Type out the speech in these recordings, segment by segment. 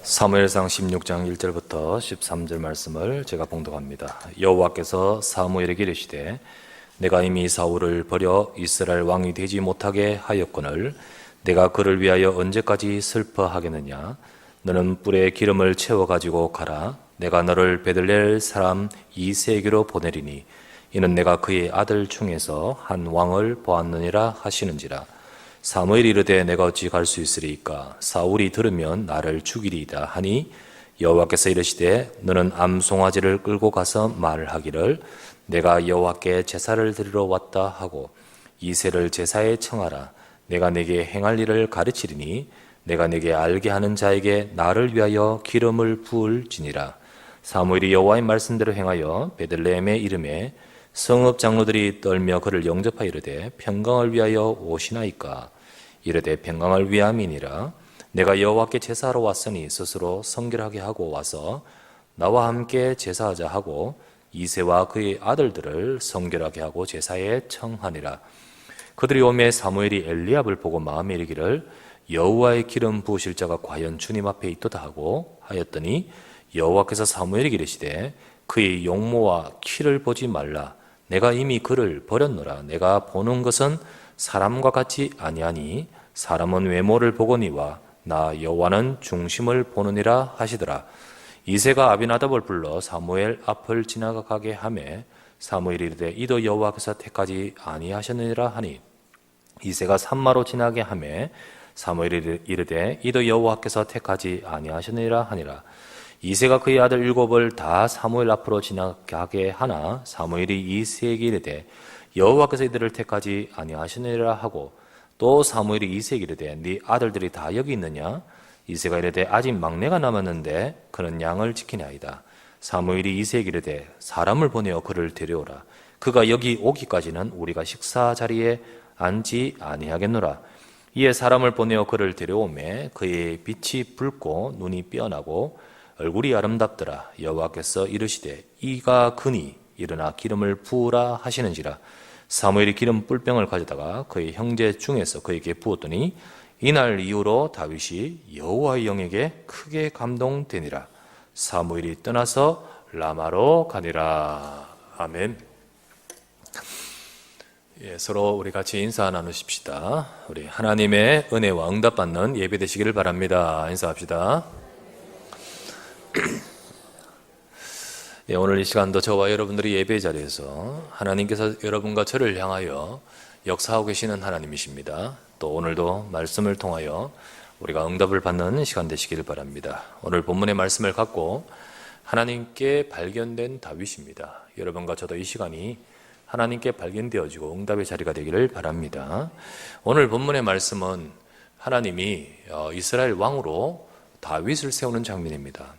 사무엘상 16장 1절부터 13절 말씀을 제가 봉독합니다. 여호와께서 사무엘에게 이르시되 내가 이미 사울을 버려 이스라엘 왕이 되지 못하게 하였거늘 내가 그를 위하여 언제까지 슬퍼하겠느냐. 너는 뿔에 기름을 채워 가지고 가라. 내가 너를 베들레헴 사람 이새에게로 보내리니 이는 내가 그의 아들 중에서 한 왕을 보았느니라 하시는지라. 사무엘이 이르되 내가 어찌 갈 수 있으리이까. 사울이 들으면 나를 죽이리이다 하니 여호와께서 이르시되 너는 암송아지를 끌고 가서 말하기를 내가 여호와께 제사를 드리러 왔다 하고 이새를 제사에 청하라. 내가 내게 행할 일을 가르치리니 내가 내게 알게 하는 자에게 나를 위하여 기름을 부을지니라. 사무엘이 여호와의 말씀대로 행하여 베들레헴에 이름에 성읍 장로들이 떨며 그를 영접하여 이르되 평강을 위하여 오시나이까. 이르되 평강을 위함이니라. 내가 여호와께 제사하러 왔으니 스스로 성결하게 하고 와서 나와 함께 제사하자 하고 이새와 그의 아들들을 성결하게 하고 제사에 청하니라. 그들이 오매 사무엘이 엘리압을 보고 마음에 이르기를 여호와의 기름 부으실 자가 과연 주님 앞에 있도다 하고 하였더니 여호와께서 사무엘에게 이르시되 그의 용모와 키를 보지 말라. 내가 이미 그를 버렸노라. 내가 보는 것은 사람과 같이 아니하니 사람은 외모를 보거니와 나 여호와는 중심을 보느니라 하시더라. 이새가 아비나답을 불러 사무엘 앞을 지나가게 하매 사무엘이 이르되 이도 여호와께서 택하지 아니하셨느니라 하니 이새가 산마로 지나게 하매 사무엘이 이르되 이도 여호와께서 택하지 아니하셨느니라 하니라. 이새가 그의 아들 7을 다 사무엘 앞으로 지나가게 하나 사무엘이 이새에게 이르되 여호와께서 이들을 택하지 아니하셨느니라 하고 또 사무엘이 이새에게 이르되 네 아들들이 다 여기 있느냐. 이새가 이르되 아직 막내가 남았는데 그는 양을 지키나이다. 사무엘이 이새에게 이르되 사람을 보내어 그를 데려오라. 그가 여기 오기까지는 우리가 식사 자리에 앉지 아니하겠노라. 이에 사람을 보내어 그를 데려오매 그의 빛이 붉고 눈이 삐어나고 얼굴이 아름답더라. 여호와께서 이르시되 이가 그니 일어나 기름을 부으라 하시는지라. 사무엘이 기름 뿔병을 가져다가 그의 형제 중에서 그에게 부었더니 이날 이후로 다윗이 여호와의 영에게 크게 감동되니라. 사무엘이 떠나서 라마로 가니라. 아멘. 서로 우리 같이 인사 나누십시다. 우리 하나님의 은혜와 응답받는 예배 되시기를 바랍니다. 인사합시다. 오늘 이 시간도 저와 여러분들이 예배 자리에서 하나님께서 여러분과 저를 향하여 역사하고 계시는 하나님이십니다. 또 오늘도 말씀을 통하여 우리가 응답을 받는 시간 되시기를 바랍니다. 오늘 본문의 말씀을 갖고 하나님께 발견된 다윗입니다. 여러분과 저도 이 시간이 하나님께 발견되어지고 응답의 자리가 되기를 바랍니다. 오늘 본문의 말씀은 하나님이 이스라엘 왕으로 다윗을 세우는 장면입니다.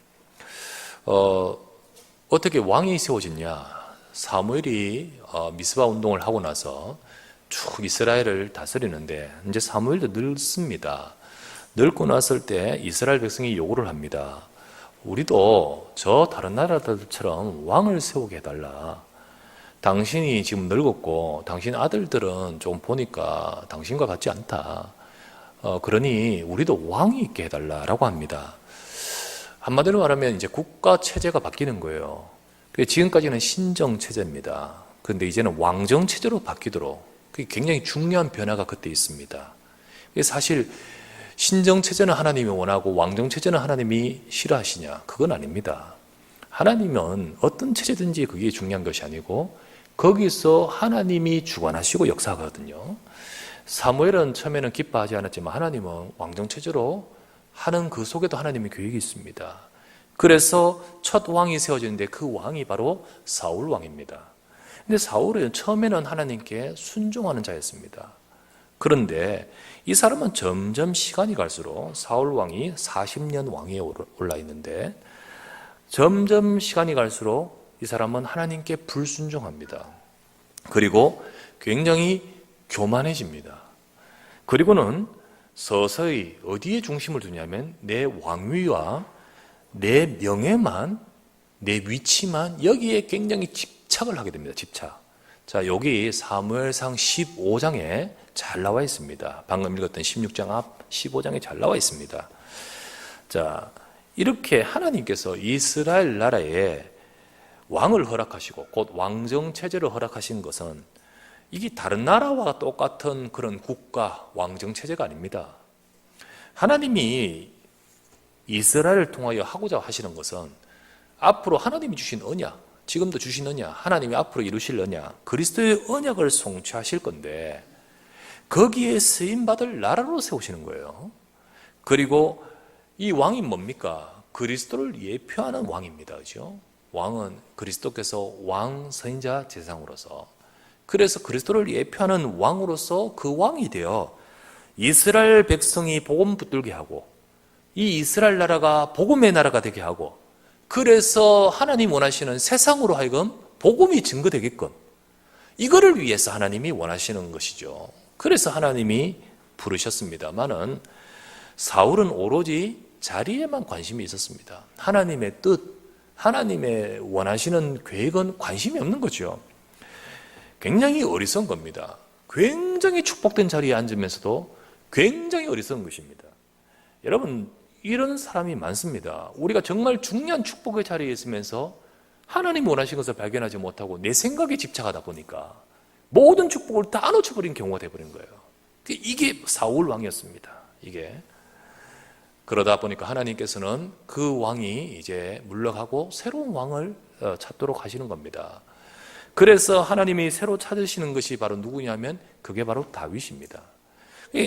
어떻게 왕이 세워졌냐? 사무엘이 미스바 운동을 하고 나서 쭉 이스라엘을 다스리는데 이제 사무엘도 늙습니다. 늙고 났을 때 이스라엘 백성이 요구를 합니다. 우리도 저 다른 나라들처럼 왕을 세우게 해달라. 당신이 지금 늙었고 당신 아들들은 좀 보니까 당신과 같지 않다. 그러니 우리도 왕이 있게 해달라라고 합니다. 한마디로 말하면 이제 국가 체제가 바뀌는 거예요. 지금까지는 신정 체제입니다. 그런데 이제는 왕정 체제로 바뀌도록 그게 굉장히 중요한 변화가 그때 있습니다. 사실 신정 체제는 하나님이 원하고 왕정 체제는 하나님이 싫어하시냐? 그건 아닙니다. 하나님은 어떤 체제든지 그게 중요한 것이 아니고 거기서 하나님이 주관하시고 역사하거든요. 사무엘은 처음에는 기뻐하지 않았지만 하나님은 왕정 체제로 하는 그 속에도 하나님의 계획이 있습니다. 그래서 첫 왕이 세워지는데 그 왕이 바로 사울 왕입니다. 근데 사울은 처음에는 하나님께 순종하는 자였습니다. 그런데 이 사람은 점점 시간이 갈수록 사울 왕이 40년 왕위에 올라 있는데 점점 시간이 갈수록 이 사람은 하나님께 불순종합니다. 그리고 굉장히 교만해집니다. 그리고는 서서히 어디에 중심을 두냐면 내 왕위와 내 명예만, 내 위치만 여기에 굉장히 집착을 하게 됩니다. 집착. 자, 여기 사무엘상 15장에 잘 나와 있습니다. 방금 읽었던 16장 앞 15장에 잘 나와 있습니다. 자, 이렇게 하나님께서 이스라엘 나라에 왕을 허락하시고 곧 왕정체제를 허락하신 것은 이게 다른 나라와 똑같은 그런 국가 왕정체제가 아닙니다. 하나님이 이스라엘을 통하여 하고자 하시는 것은 앞으로 하나님이 주신 언약, 지금도 주신 언약, 하나님이 앞으로 이루실 언약, 그리스도의 언약을 성취하실 건데 거기에 쓰임받을 나라로 세우시는 거예요. 그리고 이 왕이 뭡니까? 그리스도를 예표하는 왕입니다. 그죠? 왕은 그리스도께서 왕, 선지자, 제사장으로서, 그래서 그리스도를 예표하는 왕으로서 그 왕이 되어 이스라엘 백성이 복음 붙들게 하고 이 이스라엘 나라가 복음의 나라가 되게 하고, 그래서 하나님 원하시는 세상으로 하여금 복음이 증거되게끔, 이거를 위해서 하나님이 원하시는 것이죠. 그래서 하나님이 부르셨습니다마는 사울은 오로지 자리에만 관심이 있었습니다. 하나님의 뜻, 하나님의 원하시는 계획은 관심이 없는 거죠. 굉장히 어리석은 겁니다. 굉장히 축복된 자리에 앉으면서도 굉장히 어리석은 것입니다. 여러분, 이런 사람이 많습니다. 우리가 정말 중요한 축복의 자리에 있으면서 하나님 원하신 것을 발견하지 못하고 내 생각에 집착하다 보니까 모든 축복을 다 놓쳐버린 경우가 되어버린 거예요. 이게 사울 왕이었습니다. 이게 그러다 보니까 하나님께서는 그 왕이 이제 물러가고 새로운 왕을 찾도록 하시는 겁니다. 그래서 하나님이 새로 찾으시는 것이 바로 누구냐면 그게 바로 다윗입니다.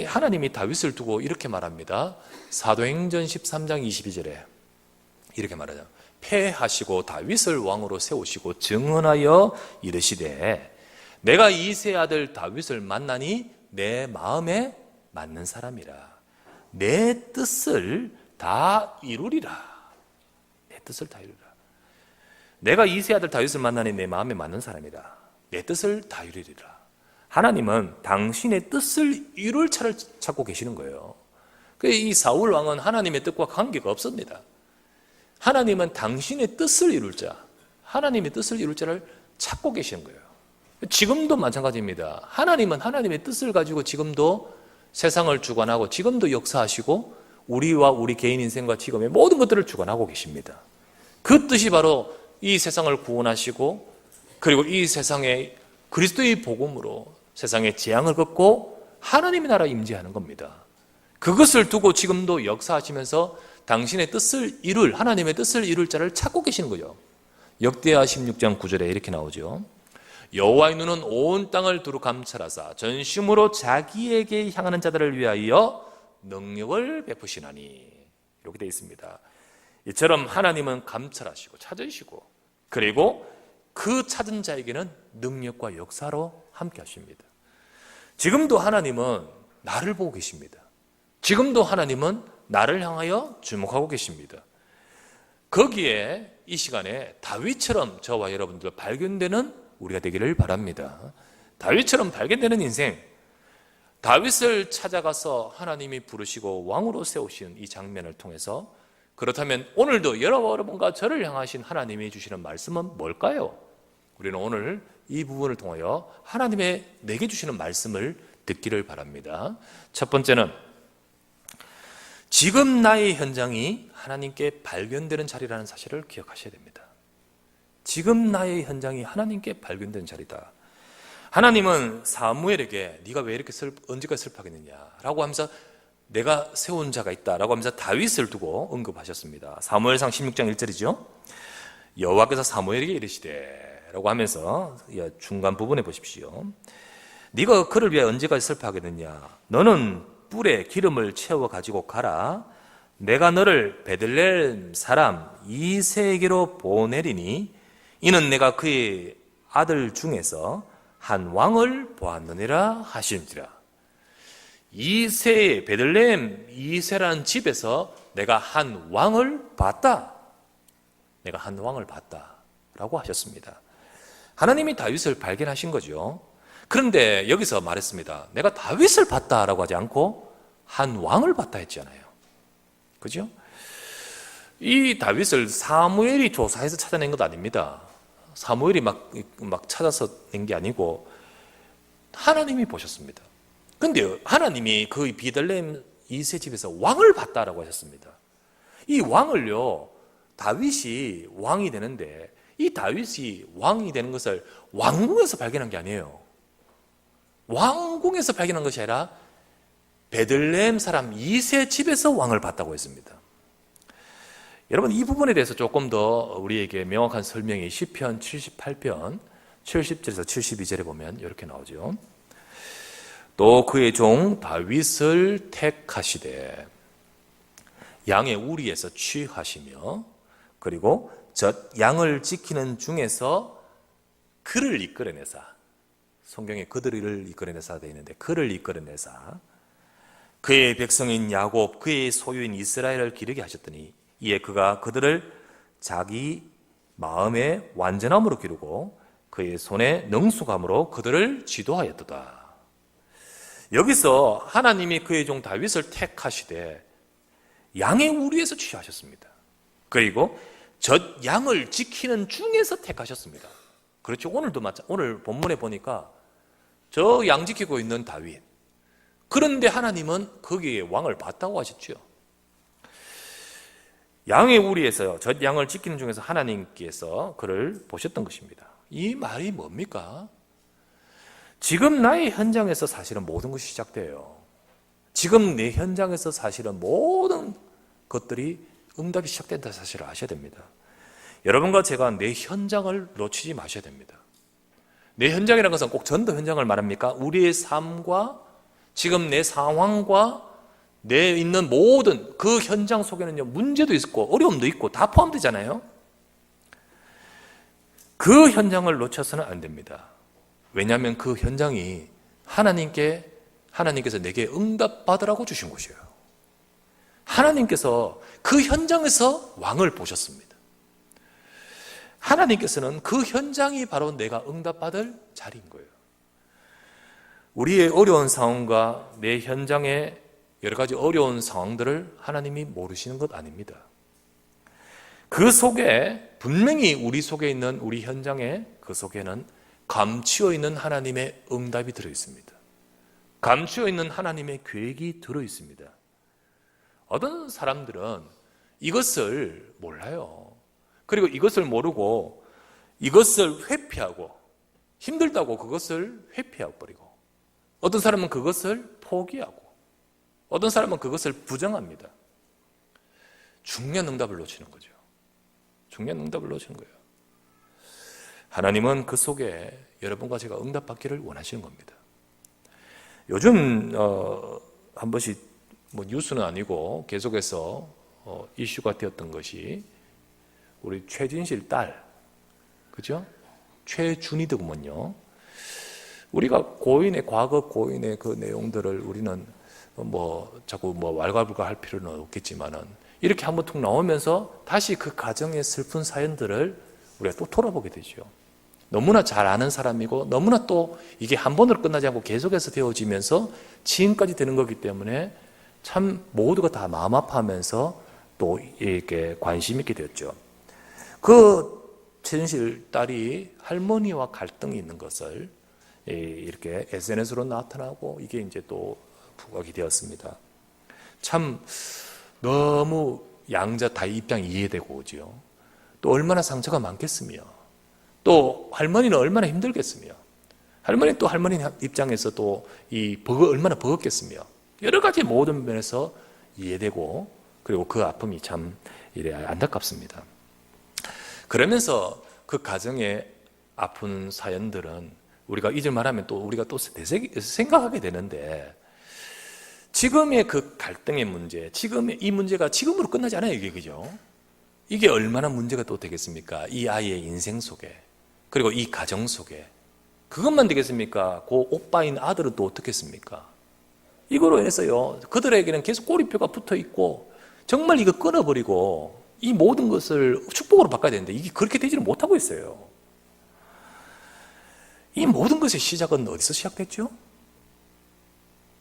하나님이 다윗을 두고 이렇게 말합니다. 사도행전 13장 22절에 이렇게 말하죠. 패하시고 다윗을 왕으로 세우시고 증언하여 이르시되 내가 이새의 아들 다윗을 만나니 내 마음에 맞는 사람이라. 내 뜻을 다 이루리라. 내 뜻을 다 이루리라. 내가 이새의 아들 다윗을 만나니 내 마음에 맞는 사람이라. 내 뜻을 다 이루리라. 하나님은 당신의 뜻을 이룰 차를 찾고 계시는 거예요. 이 사울 왕은 하나님의 뜻과 관계가 없습니다. 하나님은 당신의 뜻을 이룰 자, 하나님의 뜻을 이룰 자를 찾고 계시는 거예요. 지금도 마찬가지입니다. 하나님은 하나님의 뜻을 가지고 지금도 세상을 주관하고 지금도 역사하시고 우리와 우리 개인 인생과 지금의 모든 것들을 주관하고 계십니다. 그 뜻이 바로 이 세상을 구원하시고 그리고 이 세상에 그리스도의 복음으로 세상의 재앙을 걷고 하나님의 나라 임재하는 겁니다. 그것을 두고 지금도 역사하시면서 당신의 뜻을 이룰, 하나님의 뜻을 이룰 자를 찾고 계시는 거죠. 역대하 16장 9절에 이렇게 나오죠. 여호와의 눈은 온 땅을 두루 감찰하사 전심으로 자기에게 향하는 자들을 위하여 능력을 베푸시나니. 이렇게 되어 있습니다. 이처럼 하나님은 감찰하시고 찾으시고 그리고 그 찾은 자에게는 능력과 역사로 함께 하십니다. 지금도 하나님은 나를 보고 계십니다. 지금도 하나님은 나를 향하여 주목하고 계십니다. 거기에 이 시간에 다윗처럼 저와 여러분들 발견되는 우리가 되기를 바랍니다. 다윗처럼 발견되는 인생, 다윗을 찾아가서 하나님이 부르시고 왕으로 세우신 이 장면을 통해서, 그렇다면 오늘도 여러분과 저를 향하신 하나님이 주시는 말씀은 뭘까요? 우리는 오늘 이 부분을 통하여 하나님의 내게 주시는 말씀을 듣기를 바랍니다. 첫 번째는 지금 나의 현장이 하나님께 발견되는 자리라는 사실을 기억하셔야 됩니다. 지금 나의 현장이 하나님께 발견된 자리다. 하나님은 사무엘에게 네가 왜 이렇게 언제까지 슬퍼하겠느냐라고 하면서 내가 세운 자가 있다라고 하면서 다윗을 두고 언급하셨습니다. 사무엘상 16장 1절이죠. 여호와께서 사무엘에게 이르시되 라고 하면서 중간 부분에 보십시오. 네가 그를 위해 언제까지 슬퍼하겠느냐. 너는 뿔에 기름을 채워 가지고 가라. 내가 너를 베들레헴 사람 이새에게로 보내리니 이는 내가 그의 아들 중에서 한 왕을 보았느니라 하시니라. 이새, 베들레헴 이새라는 집에서 내가 한 왕을 봤다. 내가 한 왕을 봤다 라고 하셨습니다. 하나님이 다윗을 발견하신 거죠. 그런데 여기서 말했습니다. 내가 다윗을 봤다라고 하지 않고 한 왕을 봤다 했잖아요. 그죠? 이 다윗을 사무엘이 조사해서 찾아낸 것 아닙니다. 사무엘이 막 찾아서 낸 게 아니고 하나님이 보셨습니다. 그런데 하나님이 그 베들레헴 이새 집에서 왕을 봤다라고 하셨습니다. 이 왕을요, 다윗이 왕이 되는데 이 다윗이 왕이 되는 것을 왕궁에서 발견한 게 아니에요. 왕궁에서 발견한 것이 아니라 베들레헴 사람 이세 집에서 왕을 봤다고 했습니다. 여러분, 이 부분에 대해서 조금 더 우리에게 명확한 설명이 시편 78편 70절에서 72절에 보면 이렇게 나오죠. 또 그의 종 다윗을 택하시되 양의 우리에서 취하시며 그리고 젖 양을 지키는 중에서 그를 이끌어내사, 성경에 그들을 이끌어내사 되어 있는데 그를 이끌어내사 그의 백성인 야곱 그의 소유인 이스라엘을 기르게 하셨더니 이에 그가 그들을 자기 마음의 완전함으로 기르고 그의 손의 능숙함으로 그들을 지도하였도다. 여기서 하나님이 그의 종 다윗을 택하시되 양의 우리에서 취하셨습니다. 그리고 젖 양을 지키는 중에서 택하셨습니다. 그렇죠. 오늘도 오늘 본문에 보니까 저 양 지키고 있는 다윗, 그런데 하나님은 거기에 왕을 봤다고 하셨죠. 양의 우리에서요, 젖 양을 지키는 중에서 하나님께서 그를 보셨던 것입니다. 이 말이 뭡니까? 지금 나의 현장에서 사실은 모든 것이 시작돼요. 지금 내 현장에서 사실은 모든 것들이 응답이 시작된다는 사실을 아셔야 됩니다. 여러분과 제가 내 현장을 놓치지 마셔야 됩니다. 내 현장이라는 것은 꼭 전도 현장을 말합니까? 우리의 삶과 지금 내 상황과 내 있는 모든 그 현장 속에는요, 문제도 있고 어려움도 있고 다 포함되잖아요. 그 현장을 놓쳐서는 안 됩니다. 왜냐하면 그 현장이 하나님께서 내게 응답받으라고 주신 곳이에요. 하나님께서 그 현장에서 왕을 보셨습니다. 하나님께서는 그 현장이 바로 내가 응답받을 자리인 거예요. 우리의 어려운 상황과 내 현장의 여러 가지 어려운 상황들을 하나님이 모르시는 것 아닙니다. 그 속에 분명히 우리 속에 있는 우리 현장에 그 속에는 감추어 있는 하나님의 응답이 들어 있습니다. 감추어 있는 하나님의 계획이 들어 있습니다. 어떤 사람들은 이것을 몰라요. 그리고 이것을 모르고 이것을 회피하고 힘들다고 그것을 회피하고 버리고, 어떤 사람은 그것을 포기하고, 어떤 사람은 그것을 부정합니다. 중요한 응답을 놓치는 거죠. 중요한 응답을 놓치는 거예요. 하나님은 그 속에 여러분과 제가 응답받기를 원하시는 겁니다. 요즘 한 번씩 뉴스는 아니고 계속해서 이슈가 되었던 것이 우리 최진실 딸, 그죠? 최준희더군요. 우리가 과거 고인의 그 내용들을 우리는 자꾸 왈가불가 할 필요는 없겠지만은 이렇게 한번 툭 나오면서 다시 그 가정의 슬픈 사연들을 우리가 또 돌아보게 되죠. 너무나 잘 아는 사람이고 너무나 또 이게 한 번으로 끝나지 않고 계속해서 되어지면서 지금까지 되는 거기 때문에 참 모두가 다 마음 아파하면서 또 이렇게 관심 있게 되었죠. 그 최준실 딸이 할머니와 갈등이 있는 것을 이렇게 SNS로 나타나고 이게 이제 또 부각이 되었습니다. 참 너무 양자 다 입장이 이해되고 오죠. 또 얼마나 상처가 많겠으며, 또 할머니는 얼마나 힘들겠으며, 할머니 또 할머니 입장에서 또 얼마나 버겁겠으며, 여러 가지 모든 면에서 이해되고, 그리고 그 아픔이 참 이래 안타깝습니다. 그러면서 그 가정의 아픈 사연들은 우리가 잊을 말하면 또 우리가 또 생각하게 되는데, 지금의 그 갈등의 문제, 지금의 이 문제가 지금으로 끝나지 않아요, 이게, 그죠? 이게 얼마나 문제가 또 되겠습니까? 이 아이의 인생 속에, 그리고 이 가정 속에. 그것만 되겠습니까? 그 오빠인 아들은 또 어떻겠습니까? 이거로 해서요, 그들에게는 계속 꼬리표가 붙어 있고, 정말 이거 끊어버리고, 이 모든 것을 축복으로 바꿔야 되는데, 이게 그렇게 되지를 못하고 있어요. 이 모든 것의 시작은 어디서 시작됐죠?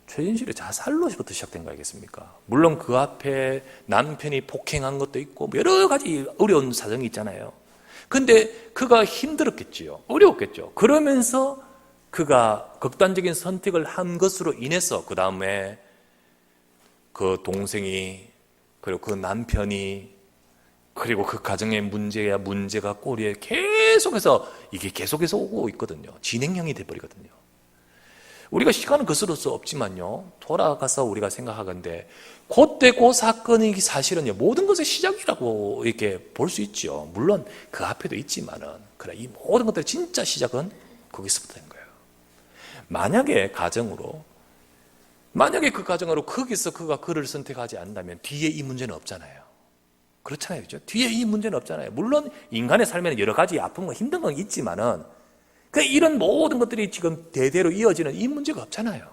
최진실의 자살로부터 시작된 거 아니겠습니까? 물론 그 앞에 남편이 폭행한 것도 있고 여러 가지 어려운 사정이 있잖아요. 근데 그가 힘들었겠지요. 어려웠겠죠. 그러면서 그가 극단적인 선택을 한 것으로 인해서 그 다음에 그 동생이 그리고 그 남편이, 그리고 그 가정의 문제가 꼬리에 계속해서 이게 계속해서 오고 있거든요. 진행형이 돼버리거든요. 우리가 시간은 거스를 수 없지만요, 돌아가서 우리가 생각하건대 그때 그 사건이 사실은요 모든 것의 시작이라고 이렇게 볼 수 있죠. 물론 그 앞에도 있지만은, 그래, 이 모든 것들의 진짜 시작은 거기서부터 된 거예요. 만약에 그 가정으로 거기서 그가 그를 선택하지 않는다면 뒤에 이 문제는 없잖아요. 그렇잖아요, 그렇죠? 뒤에 이 문제는 없잖아요. 물론 인간의 삶에는 여러 가지 아픔과 힘든 건 있지만은 이런 모든 것들이 지금 대대로 이어지는 이 문제가 없잖아요.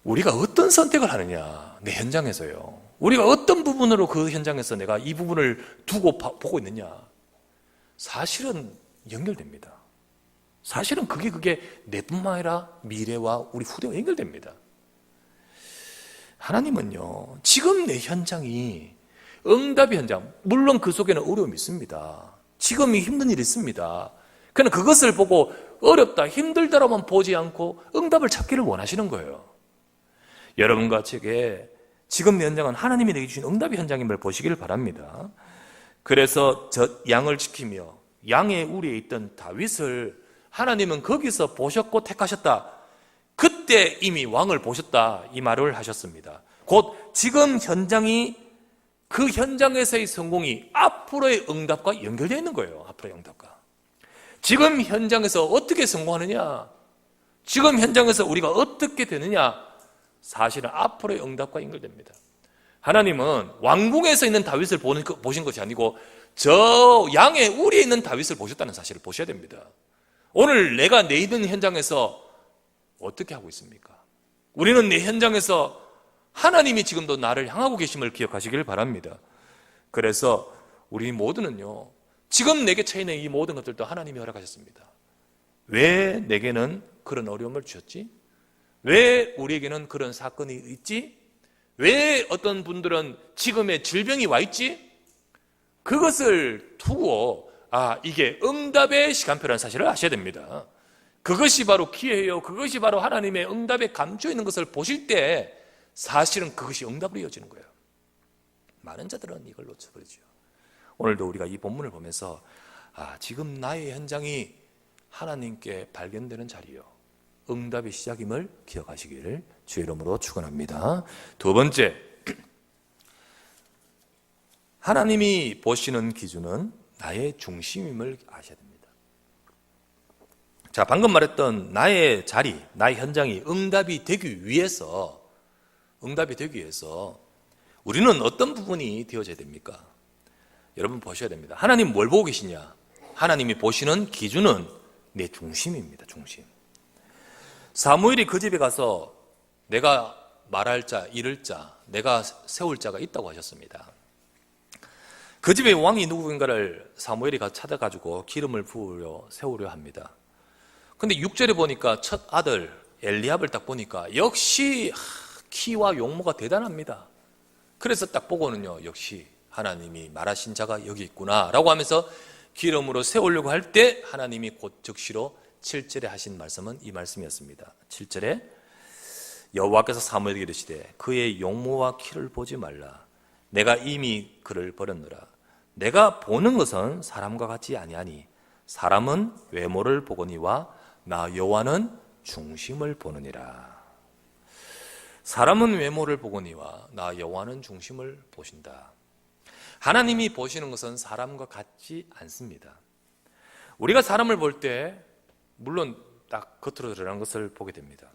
우리가 어떤 선택을 하느냐, 내 현장에서요. 우리가 어떤 부분으로 그 현장에서 내가 이 부분을 두고 보고 있느냐, 사실은 연결됩니다. 사실은 그게 내뿐만 아니라 미래와 우리 후대와 연결됩니다. 하나님은요, 지금 내 현장이 응답의 현장, 물론 그 속에는 어려움이 있습니다. 지금 힘든 일이 있습니다. 그러나 그것을 보고 어렵다, 힘들다라만 보지 않고 응답을 찾기를 원하시는 거예요. 여러분과 제게 지금 내 현장은 하나님이 내게 주신 응답의 현장임을 보시길 바랍니다. 그래서 저 양을 지키며 양의 우리에 있던 다윗을 하나님은 거기서 보셨고 택하셨다. 그때 이미 왕을 보셨다, 이 말을 하셨습니다. 곧 지금 현장이, 그 현장에서의 성공이 앞으로의 응답과 연결되어 있는 거예요. 앞으로의 응답과. 지금 현장에서 어떻게 성공하느냐, 지금 현장에서 우리가 어떻게 되느냐, 사실은 앞으로의 응답과 연결됩니다. 하나님은 왕궁에서 있는 다윗을 보신 것이 아니고 저 양의 우리에 있는 다윗을 보셨다는 사실을 보셔야 됩니다. 오늘 내가 내 있는 현장에서 어떻게 하고 있습니까? 우리는 내 현장에서 하나님이 지금도 나를 향하고 계심을 기억하시길 바랍니다. 그래서 우리 모두는요, 지금 내게 처해 있는 이 모든 것들도 하나님이 허락하셨습니다. 왜 내게는 그런 어려움을 주셨지? 왜 우리에게는 그런 사건이 있지? 왜 어떤 분들은 지금의 질병이 와 있지? 그것을 두고 이게 응답의 시간표라는 사실을 아셔야 됩니다. 그것이 바로 기회예요. 그것이 바로 하나님의 응답에 감춰 있는 것을 보실 때 사실은 그것이 응답으로 이어지는 거예요. 많은 자들은 이걸 놓쳐버리죠. 오늘도 우리가 이 본문을 보면서 지금 나의 현장이 하나님께 발견되는 자리요, 응답의 시작임을 기억하시기를 주의 이름으로 축원합니다. 두 번째, 하나님이 보시는 기준은 나의 중심임을 아셔야 됩니다. 자, 방금 말했던 나의 자리, 나의 현장이 응답이 되기 위해서 우리는 어떤 부분이 되어져야 됩니까? 여러분 보셔야 됩니다. 하나님 뭘 보고 계시냐? 하나님이 보시는 기준은 내 중심입니다. 중심. 사무엘이 그 집에 가서 내가 말할 자, 이를 자, 내가 세울 자가 있다고 하셨습니다. 그 집에 왕이 누구인가를 사무엘이 가서 찾아가지고 기름을 부으려 세우려 합니다. 근데 6절에 보니까 첫 아들 엘리압을 딱 보니까 역시 키와 용모가 대단합니다. 그래서 딱 보고는요, 역시 하나님이 말하신 자가 여기 있구나 라고 하면서 기름으로 세우려고 할 때 하나님이 곧 즉시로 7절에 하신 말씀은 이 말씀이었습니다. 7절에 여호와께서 사무엘에게 이르시되 그의 용모와 키를 보지 말라. 내가 이미 그를 버렸노라. 내가 보는 것은 사람과 같지 아니하니 사람은 외모를 보거니와 나 여호와는 중심을 보느니라. 사람은 외모를 보거니와 나 여호와는 중심을 보신다. 하나님이 보시는 것은 사람과 같지 않습니다. 우리가 사람을 볼 때 물론 딱 겉으로 드러난 것을 보게 됩니다.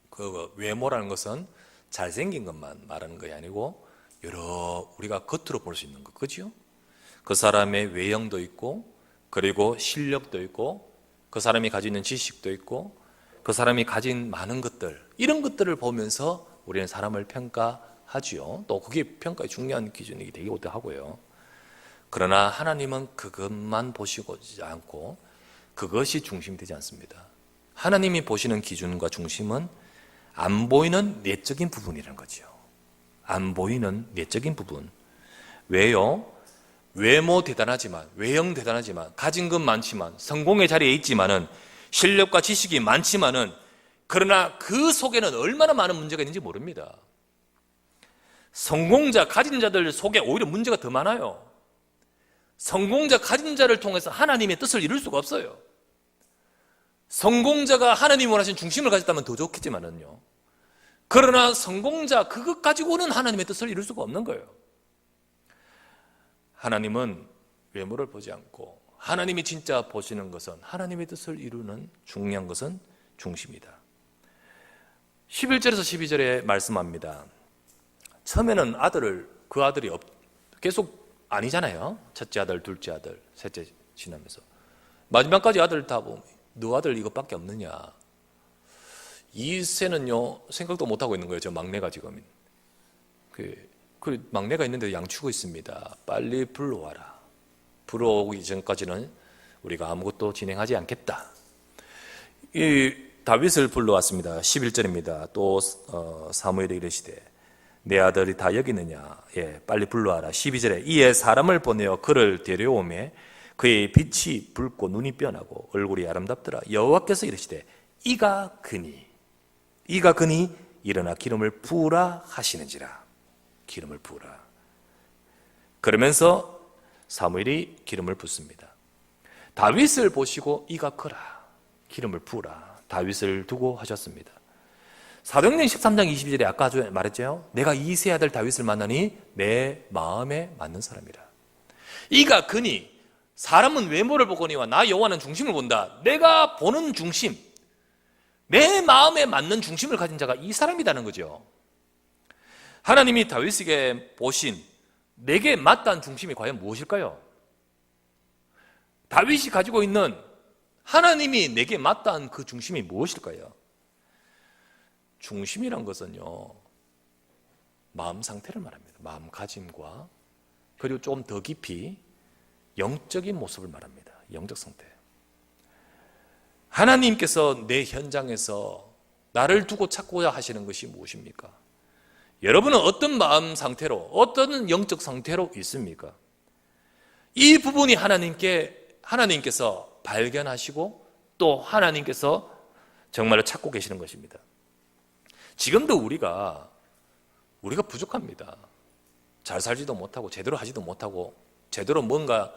그 외모라는 것은 잘생긴 것만 말하는 것이 아니고 여러 우리가 겉으로 볼 수 있는 것, 그죠? 그 사람의 외형도 있고, 그리고 실력도 있고, 그 사람이 가지고 있는 지식도 있고, 그 사람이 가진 많은 것들, 이런 것들을 보면서 우리는 사람을 평가하지요. 또 그게 평가의 중요한 기준이 되기도 하고요. 그러나 하나님은 그것만 보시지 않고 그것이 중심이 되지 않습니다. 하나님이 보시는 기준과 중심은 안 보이는 내적인 부분이라는 거죠. 안 보이는 내적인 부분. 왜요? 외모 대단하지만, 외형 대단하지만, 가진 것 많지만, 성공의 자리에 있지만은, 실력과 지식이 많지만은, 그러나 그 속에는 얼마나 많은 문제가 있는지 모릅니다. 성공자, 가진 자들 속에 오히려 문제가 더 많아요. 성공자, 가진 자를 통해서 하나님의 뜻을 이룰 수가 없어요. 성공자가 하나님이 원하신 중심을 가졌다면 더 좋겠지만은요. 그러나 성공자, 그것 가지고는 하나님의 뜻을 이룰 수가 없는 거예요. 하나님은 외모를 보지 않고 하나님이 진짜 보시는 것은 하나님의 뜻을 이루는 중요한 것은 중심이다. 11절에서 12절에 말씀합니다. 처음에는 그 아들이 계속 아니잖아요. 첫째 아들, 둘째 아들, 셋째 지나면서 마지막까지 아들 다 보면 너 아들 이것밖에 없느냐. 이세는요 생각도 못하고 있는 거예요. 저 막내가 지금 그 막내가 있는데 양치고 있습니다. 빨리 불러와라. 불러오기 전까지는 우리가 아무것도 진행하지 않겠다. 이 다윗을 불러왔습니다. 11절입니다. 또 사무엘이 이르시되 내 아들이 다 여기 있느냐. 예, 빨리 불러와라. 12절에 이에 사람을 보내어 그를 데려오매 그의 빛이 붉고 눈이 변하고 얼굴이 아름답더라. 여호와께서 이르시되 이가 그니 일어나 기름을 부으라 하시는지라. 기름을 부으라. 그러면서 사무엘이 기름을 붓습니다. 다윗을 보시고 이가 크라. 기름을 부으라. 다윗을 두고 하셨습니다. 사도행전 13장 22절에 아까 말했죠. 내가 이세 아들 다윗을 만나니 내 마음에 맞는 사람이라. 이가 그니 사람은 외모를 보거니와 나 여호와는 중심을 본다. 내가 보는 중심, 내 마음에 맞는 중심을 가진 자가 이 사람이라는 거죠. 하나님이 다윗에게 보신 내게 맞다는 중심이 과연 무엇일까요? 다윗이 가지고 있는 하나님이 내게 맞다는 그 중심이 무엇일까요? 중심이란 것은요, 마음 상태를 말합니다. 마음가짐과 그리고 조금 더 깊이 영적인 모습을 말합니다. 영적 상태. 하나님께서 내 현장에서 나를 두고 찾고자 하시는 것이 무엇입니까? 여러분은 어떤 마음 상태로, 어떤 영적 상태로 있습니까? 이 부분이 하나님께서 발견하시고 또 하나님께서 정말로 찾고 계시는 것입니다. 지금도 우리가 부족합니다. 잘 살지도 못하고 제대로 하지도 못하고 제대로 뭔가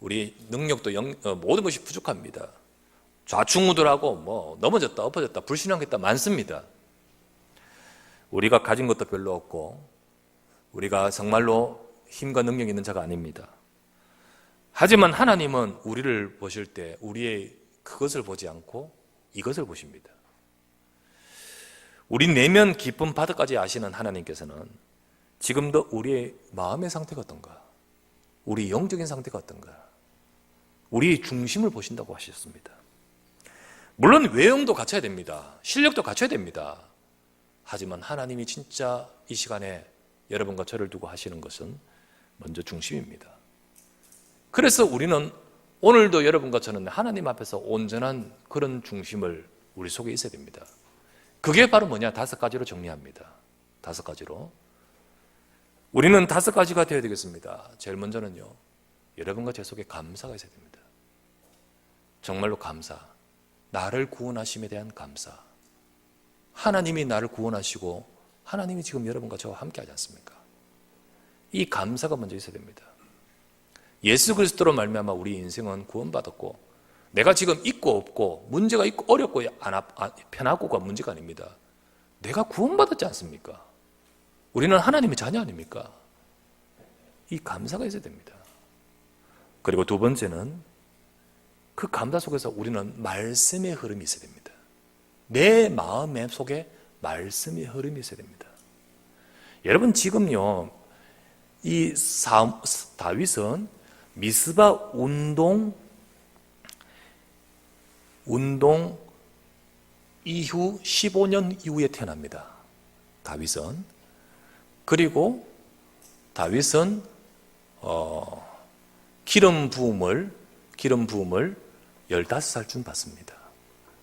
우리 능력도 모든 것이 부족합니다. 좌충우돌하고 넘어졌다 엎어졌다 불신앙했다 많습니다. 우리가 가진 것도 별로 없고 우리가 정말로 힘과 능력이 있는 자가 아닙니다. 하지만 하나님은 우리를 보실 때 우리의 그것을 보지 않고 이것을 보십니다. 우리 내면 깊은 바다까지 아시는 하나님께서는 지금도 우리의 마음의 상태가 어떤가, 우리 영적인 상태가 어떤가, 우리의 중심을 보신다고 하셨습니다. 물론 외형도 갖춰야 됩니다. 실력도 갖춰야 됩니다. 하지만 하나님이 진짜 이 시간에 여러분과 저를 두고 하시는 것은 먼저 중심입니다. 그래서 우리는 오늘도 여러분과 저는 하나님 앞에서 온전한 그런 중심을 우리 속에 있어야 됩니다. 그게 바로 뭐냐? 5가지로 정리합니다. 5가지로. 우리는 5가지가 되어야 되겠습니다. 제일 먼저는요, 여러분과 제 속에 감사가 있어야 됩니다. 정말로 감사. 나를 구원하심에 대한 감사. 하나님이 나를 구원하시고 하나님이 지금 여러분과 저와 함께 하지 않습니까? 이 감사가 먼저 있어야 됩니다. 예수 그리스도로 말미암아 우리 인생은 구원받았고 내가 지금 있고 없고 문제가 있고 어렵고 편하고가 문제가 아닙니다. 내가 구원받았지 않습니까? 우리는 하나님의 자녀 아닙니까? 이 감사가 있어야 됩니다. 그리고 두 번째는 그 감사 속에서 우리는 말씀의 흐름이 있어야 됩니다. 내 마음의 속에 말씀의 흐름이 있어야 됩니다. 여러분 지금요, 이 다윗은 미스바 운동 이후 15년 이후에 태어납니다. 다윗은. 그리고 다윗은 기름 부음을 15살쯤 받습니다.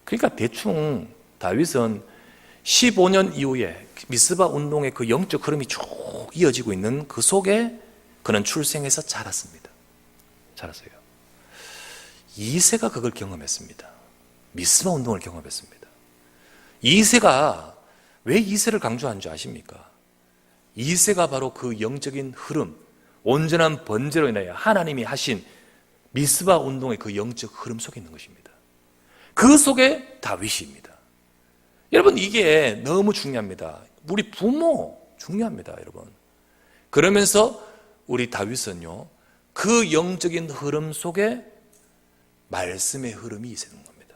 그러니까 대충 다윗은 15년 이후에 미스바 운동의 그 영적 흐름이 쭉 이어지고 있는 그 속에 그는 출생해서 자랐습니다. 자랐어요. 이새가 그걸 경험했습니다. 미스바 운동을 경험했습니다. 이새가 왜 이새를 강조한 줄 아십니까? 이새가 바로 그 영적인 흐름, 온전한 번제로 인하여 하나님이 하신 미스바 운동의 그 영적 흐름 속에 있는 것입니다. 그 속에 다윗입니다. 여러분, 이게 너무 중요합니다. 우리 부모 중요합니다, 여러분. 그러면서 우리 다윗은요, 그 영적인 흐름 속에 말씀의 흐름이 있는 겁니다.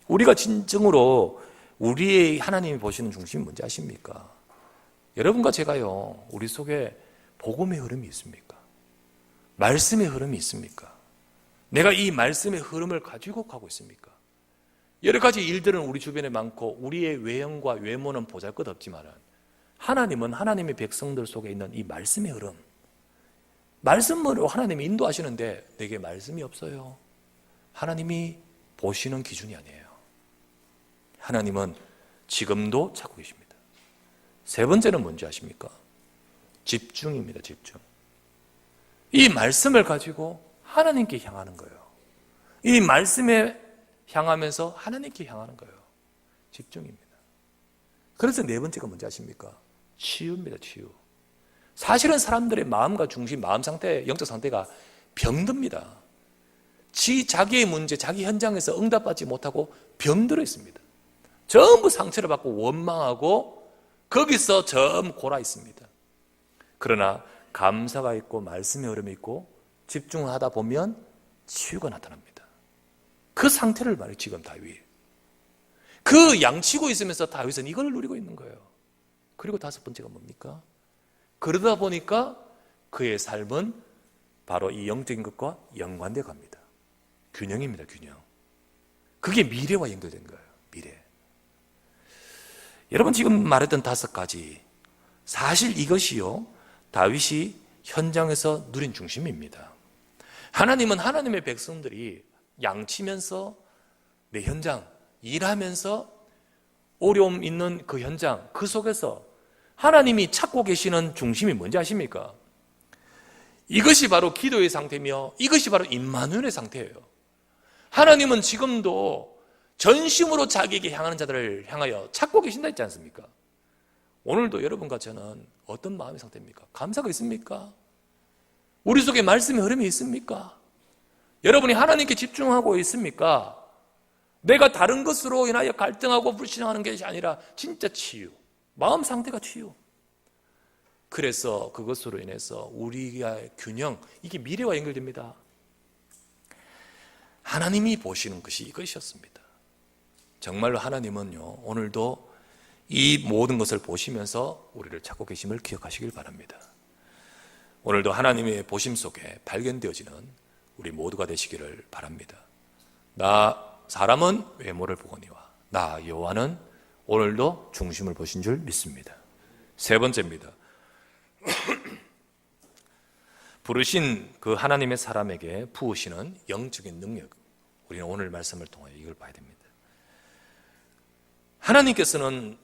우리가 진정으로 우리의 하나님이 보시는 중심이 뭔지 아십니까? 여러분과 제가요, 우리 속에 복음의 흐름이 있습니까? 말씀의 흐름이 있습니까? 내가 이 말씀의 흐름을 가지고 가고 있습니까? 여러 가지 일들은 우리 주변에 많고 우리의 외형과 외모는 보잘것없지만 하나님은 하나님의 백성들 속에 있는 이 말씀의 흐름, 말씀으로 하나님이 인도하시는데 내게 말씀이 없어요. 하나님이 보시는 기준이 아니에요. 하나님은 지금도 찾고 계십니다. 세 번째는 뭔지 아십니까? 집중입니다. 집중. 이 말씀을 가지고 하나님께 향하는 거예요. 이 말씀에 향하면서 하나님께 향하는 거예요. 집중입니다. 그래서 네 번째가 뭔지 아십니까? 치유입니다. 치유. 사실은 사람들의 마음과 중심, 마음 상태, 영적 상태가 병듭니다. 자기의 문제, 자기 현장에서 응답받지 못하고 병들어 있습니다. 전부 상처를 받고 원망하고 거기서 전부 골아 있습니다. 그러나 감사가 있고 말씀의 흐름이 있고 집중을 하다 보면 치유가 나타납니다. 그 상태를 말해 지금 다윗. 그 양치고 있으면서 다윗은 이걸 누리고 있는 거예요. 그리고 다섯 번째가 뭡니까? 그러다 보니까 그의 삶은 바로 이 영적인 것과 연관되어 갑니다. 균형입니다. 균형. 그게 미래와 연결된 거예요. 미래. 여러분, 지금 말했던 다섯 가지, 사실 이것이요, 다윗이 현장에서 누린 중심입니다. 하나님은 하나님의 백성들이 양치면서 내 현장, 일하면서 어려움 있는 그 현장, 그 속에서 하나님이 찾고 계시는 중심이 뭔지 아십니까? 이것이 바로 기도의 상태며 이것이 바로 임마누엘의 상태예요. 하나님은 지금도 전심으로 자기에게 향하는 자들을 향하여 찾고 계신다 했지 않습니까? 오늘도 여러분과 저는 어떤 마음의 상태입니까? 감사가 있습니까? 우리 속에 말씀의 흐름이 있습니까? 여러분이 하나님께 집중하고 있습니까? 내가 다른 것으로 인하여 갈등하고 불신하는 것이 아니라 진짜 치유, 마음 상태가 치유. 그래서 그것으로 인해서 우리의 균형, 이게 미래와 연결됩니다. 하나님이 보시는 것이 이것이었습니다. 정말로 하나님은요, 오늘도 이 모든 것을 보시면서 우리를 찾고 계심을 기억하시길 바랍니다. 오늘도 하나님의 보심 속에 발견되어지는 우리 모두가 되시기를 바랍니다. 사람은 외모를 보거니와 나 여호와는 오늘도 중심을 보신 줄 믿습니다. 세 번째입니다. 부르신 그 하나님의 사람에게 부으시는 영적인 능력, 우리는 오늘 말씀을 통해 이걸 봐야 됩니다. 하나님께서는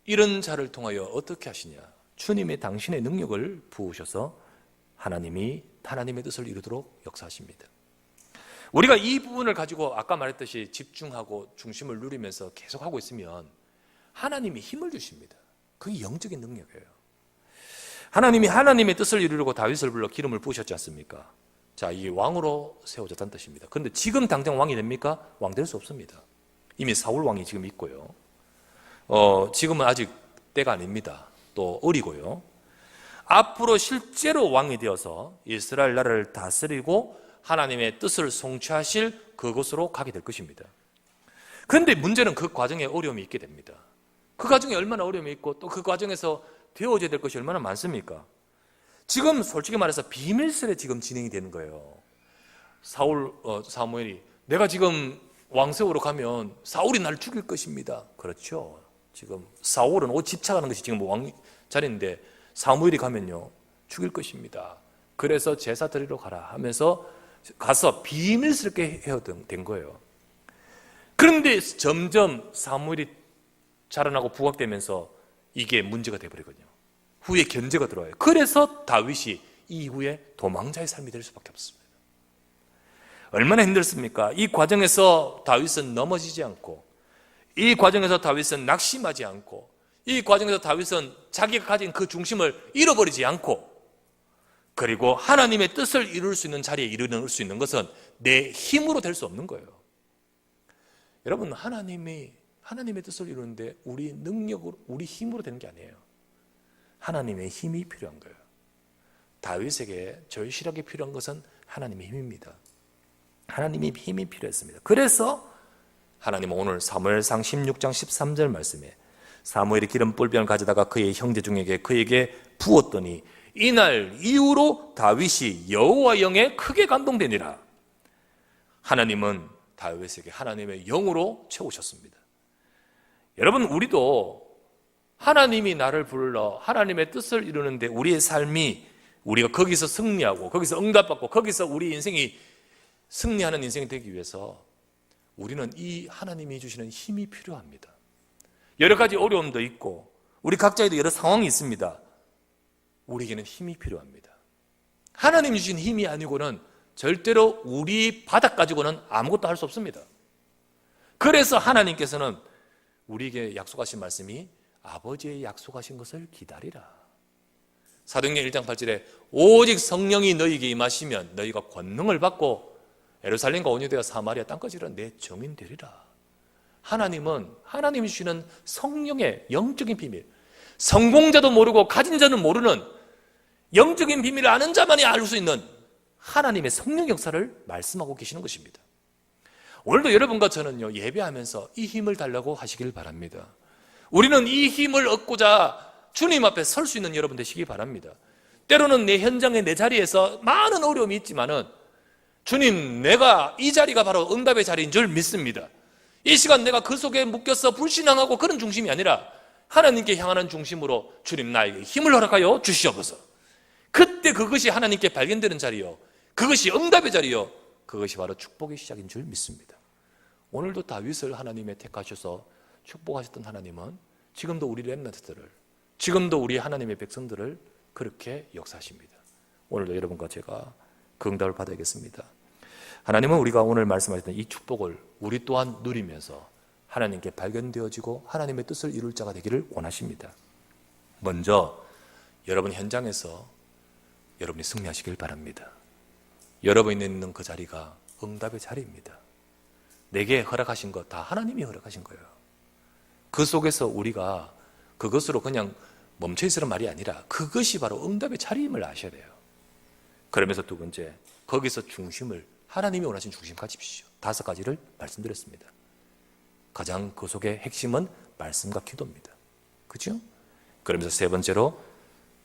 이런 자를 통하여 어떻게 하시냐? 주님의 당신의 능력을 부으셔서 하나님의 뜻을 이루도록 역사하십니다. 우리가 이 부분을 가지고 아까 말했듯이 집중하고 중심을 누리면서 계속 하고 있으면 하나님이 힘을 주십니다. 그게 영적인 능력이에요. 하나님이 하나님의 뜻을 이루려고 다윗을 불러 기름을 부으셨지 않습니까? 자, 이게 왕으로 세워졌다는 뜻입니다. 그런데 지금 당장 왕이 됩니까? 왕 될 수 없습니다. 이미 사울 왕이 지금 있고요. 지금은 아직 때가 아닙니다. 또 어리고요. 앞으로 실제로 왕이 되어서 이스라엘 나라를 다스리고 하나님의 뜻을 성취하실 그곳으로 가게 될 것입니다. 그런데 문제는 그 과정에 어려움이 있게 됩니다. 그 과정에 얼마나 어려움이 있고 또 그 과정에서 되어져야 될 것이 얼마나 많습니까? 지금 솔직히 말해서 비밀스레 지금 진행이 되는 거예요. 사무엘이 내가 지금 왕 세우러 가면 사울이 날 죽일 것입니다. 그렇죠. 지금 사울은 옷 집착하는 것이 지금 왕 자리인데 사무엘이 가면요 죽일 것입니다. 그래서 제사 드리러 가라 하면서 가서 비밀스럽게 된 거예요. 그런데 점점 사무엘이 자라나고 부각되면서 이게 문제가 되어버리거든요. 후에 견제가 들어와요. 그래서 다윗이 이후에 도망자의 삶이 될 수밖에 없습니다. 얼마나 힘들습니까? 이 과정에서 다윗은 넘어지지 않고, 이 과정에서 다윗은 낙심하지 않고, 이 과정에서 다윗은 자기가 가진 그 중심을 잃어버리지 않고, 그리고 하나님의 뜻을 이룰 수 있는 자리에 이르는 수 있는 것은 내 힘으로 될 수 없는 거예요. 여러분, 하나님의 뜻을 이루는데 우리 능력으로, 우리 힘으로 되는 게 아니에요. 하나님의 힘이 필요한 거예요. 다윗에게 절실하게 필요한 것은 하나님의 힘입니다. 하나님의 힘이 필요했습니다. 그래서 하나님은 오늘 사무엘상 16장 13절 말씀에 사무엘이 기름 뿔병을 가져다가 그의 형제 중에게 그에게 부었더니 이날 이후로 다윗이 여호와 영에 크게 감동되니라. 하나님은 다윗에게 하나님의 영으로 채우셨습니다. 여러분, 우리도 하나님이 나를 불러 하나님의 뜻을 이루는데 우리의 삶이, 우리가 거기서 승리하고 거기서 응답받고 거기서 우리 인생이 승리하는 인생이 되기 위해서 우리는 이 하나님이 주시는 힘이 필요합니다. 여러 가지 어려움도 있고 우리 각자에도 여러 상황이 있습니다. 우리에게는 힘이 필요합니다. 하나님이 주신 힘이 아니고는 절대로 우리 바닥 가지고는 아무것도 할 수 없습니다. 그래서 하나님께서는 우리에게 약속하신 말씀이 아버지의 약속하신 것을 기다리라. 사도행전 1장 8절에 오직 성령이 너희에게 임하시면 너희가 권능을 받고 예루살렘과 온유대와 사마리아 땅까지 이르러 내 정인 되리라. 하나님은 하나님이 주시는 성령의 영적인 비밀, 성공자도 모르고 가진 자는 모르는 영적인 비밀을 아는 자만이 알 수 있는 하나님의 성령 역사를 말씀하고 계시는 것입니다. 오늘도 여러분과 저는요, 예배하면서 이 힘을 달라고 하시길 바랍니다. 우리는 이 힘을 얻고자 주님 앞에 설 수 있는 여러분 되시기 바랍니다. 때로는 내 현장에, 내 자리에서 많은 어려움이 있지만은 주님, 내가 이 자리가 바로 응답의 자리인 줄 믿습니다. 이 시간 내가 그 속에 묶여서 불신앙하고 그런 중심이 아니라 하나님께 향하는 중심으로 주님, 나에게 힘을 허락하여 주시옵소서. 그때 그것이 하나님께 발견되는 자리요, 그것이 응답의 자리요, 그것이 바로 축복의 시작인 줄 믿습니다. 오늘도 다윗을 하나님의 택하셔서 축복하셨던 하나님은 지금도 우리 렘넌트들을, 지금도 우리 하나님의 백성들을 그렇게 역사하십니다. 오늘도 여러분과 제가 그 응답을 받아야겠습니다. 하나님은 우리가 오늘 말씀하셨던 이 축복을 우리 또한 누리면서 하나님께 발견되어지고 하나님의 뜻을 이룰 자가 되기를 원하십니다. 먼저 여러분 현장에서 여러분이 승리하시길 바랍니다. 여러분이 있는 그 자리가 응답의 자리입니다. 내게 허락하신 것 다 하나님이 허락하신 거예요. 그 속에서 우리가 그것으로 그냥 멈춰있으란 말이 아니라 그것이 바로 응답의 자리임을 아셔야 돼요. 그러면서 두 번째, 거기서 중심을 하나님이 원하신 중심 가지십시오. 5가지를 말씀드렸습니다. 가장 그 속의 핵심은 말씀과 기도입니다. 그죠? 그러면서 세 번째로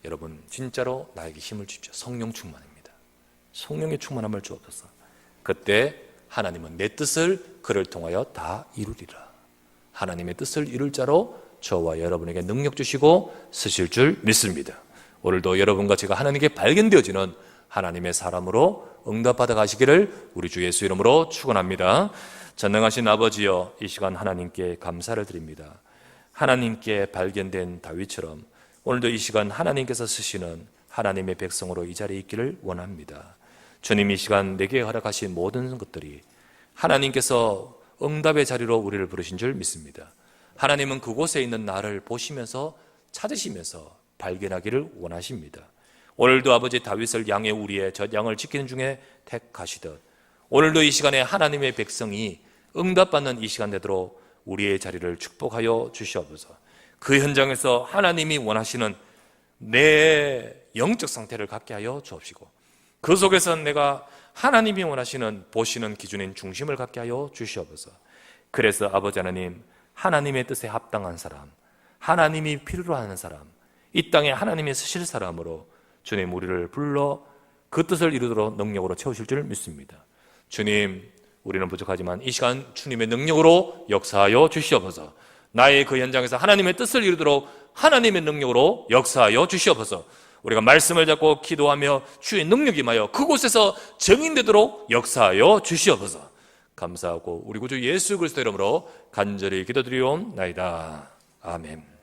여러분 진짜로 나에게 힘을 주십시오. 성령 충만입니다. 성령의 충만함을 주옵소서. 그때 하나님은 내 뜻을 그를 통하여 다 이루리라. 하나님의 뜻을 이룰 자로 저와 여러분에게 능력 주시고 쓰실 줄 믿습니다. 오늘도 여러분과 제가 하나님께 발견되어지는 하나님의 사람으로 응답받아 가시기를 우리 주 예수 이름으로 축원합니다. 전능하신 아버지여, 이 시간 하나님께 감사를 드립니다. 하나님께 발견된 다윗처럼 오늘도 이 시간 하나님께서 쓰시는 하나님의 백성으로 이 자리에 있기를 원합니다. 주님, 이 시간 내게 허락하신 모든 것들이 하나님께서 응답의 자리로 우리를 부르신 줄 믿습니다. 하나님은 그곳에 있는 나를 보시면서 찾으시면서 발견하기를 원하십니다. 오늘도 아버지 다윗을 양의 우리의 젖 양을 지키는 중에 택하시듯 오늘도 이 시간에 하나님의 백성이 응답받는 이 시간 되도록 우리의 자리를 축복하여 주시옵소서. 그 현장에서 하나님이 원하시는 내 영적 상태를 갖게 하여 주옵시고 그 속에서 내가 하나님이 원하시는 보시는 기준인 중심을 갖게 하여 주시옵소서. 그래서 아버지 하나님, 하나님의 뜻에 합당한 사람, 하나님이 필요로 하는 사람, 이 땅에 하나님이 쓰실 사람으로 주님 우리를 불러 그 뜻을 이루도록 능력으로 채우실 줄 믿습니다. 주님, 우리는 부족하지만 이 시간 주님의 능력으로 역사하여 주시옵소서. 나의 그 현장에서 하나님의 뜻을 이루도록 하나님의 능력으로 역사하여 주시옵소서. 우리가 말씀을 잡고 기도하며 주의 능력이 임하여 그곳에서 증인되도록 역사하여 주시옵소서. 감사하고 우리 구주 예수 그리스도 이름으로 간절히 기도드리옵나이다. 아멘.